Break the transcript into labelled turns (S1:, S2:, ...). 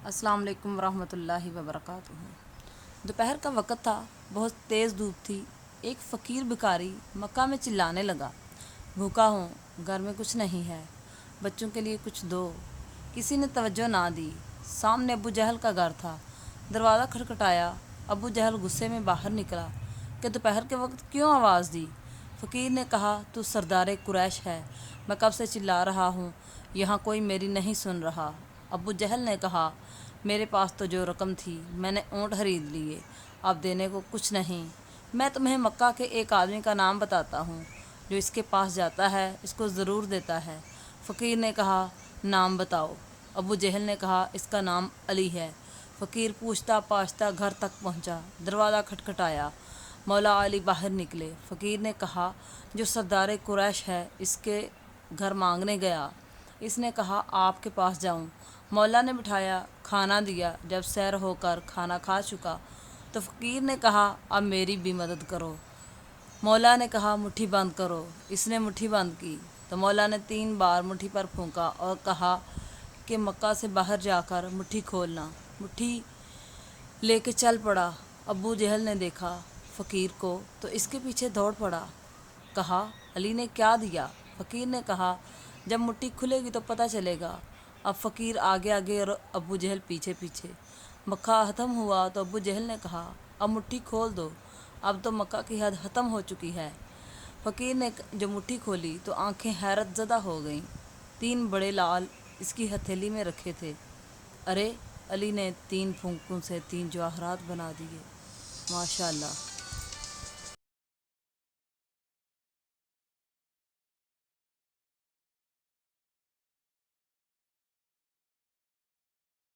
S1: السلام علیکم ورحمۃ اللہ وبرکاتہ۔ دوپہر کا وقت تھا، بہت تیز دھوپ تھی۔ ایک فقیر بھکاری مکہ میں چلانے لگا، بھوکا ہوں، گھر میں کچھ نہیں ہے، بچوں کے لیے کچھ دو۔ کسی نے توجہ نہ دی۔ سامنے ابو جہل کا گھر تھا۔ دروازہ کھٹکھٹایا۔ ابو جہل غصے میں باہر نکلا کہ دوپہر کے وقت کیوں آواز دی۔ فقیر نے کہا، تو سردار قریش ہے، میں کب سے چلا رہا ہوں، یہاں کوئی میری نہیں سن رہا۔ ابو جہل نے کہا، میرے پاس تو جو رقم تھی میں نے اونٹ خرید لیے، اب دینے کو کچھ نہیں۔ میں تمہیں مکہ کے ایک آدمی کا نام بتاتا ہوں، جو اس کے پاس جاتا ہے اس کو ضرور دیتا ہے۔ فقیر نے کہا، نام بتاؤ۔ ابو جہل نے کہا، اس کا نام علی ہے۔ فقیر پوچھتا پاچھتا گھر تک پہنچا۔ دروازہ کھٹکھٹایا۔ مولا علی باہر نکلے۔ فقیر نے کہا، جو سردار قریش ہے اس کے گھر مانگنے گیا۔ اس نے کہا، آپ کے پاس جاؤں۔ مولا نے بٹھایا، کھانا دیا۔ جب سیر ہو کر کھانا کھا چکا تو فقیر نے کہا، اب میری بھی مدد کرو۔ مولا نے کہا، مٹھی بند کرو۔ اس نے مٹھی بند کی تو مولا نے 3 بار مٹھی پر پھونکا اور کہا کہ مکہ سے باہر جا کر مٹھی کھولنا۔ مٹھی لے کے چل پڑا۔ ابو جہل نے دیکھا فقیر کو تو اس کے پیچھے دوڑ پڑا۔ کہا، علی نے کیا دیا؟ فقیر نے کہا، جب مٹھی کھلے گی تو پتہ چلے گا۔ اب فقیر آگے آگے اور ابو جہل پیچھے پیچھے۔ مکہ ختم ہوا تو ابو جہل نے کہا، اب مٹھی کھول دو، اب تو مکہ کی حد ختم ہو چکی ہے۔ فقیر نے جو مٹھی کھولی تو آنکھیں حیرت زدہ ہو گئیں۔ 3 بڑے لعل اس کی ہتھیلی میں رکھے تھے۔ ارے، علی نے 3 پھونکوں سے 3 جواہرات بنا دیے۔ ماشاء اللہ۔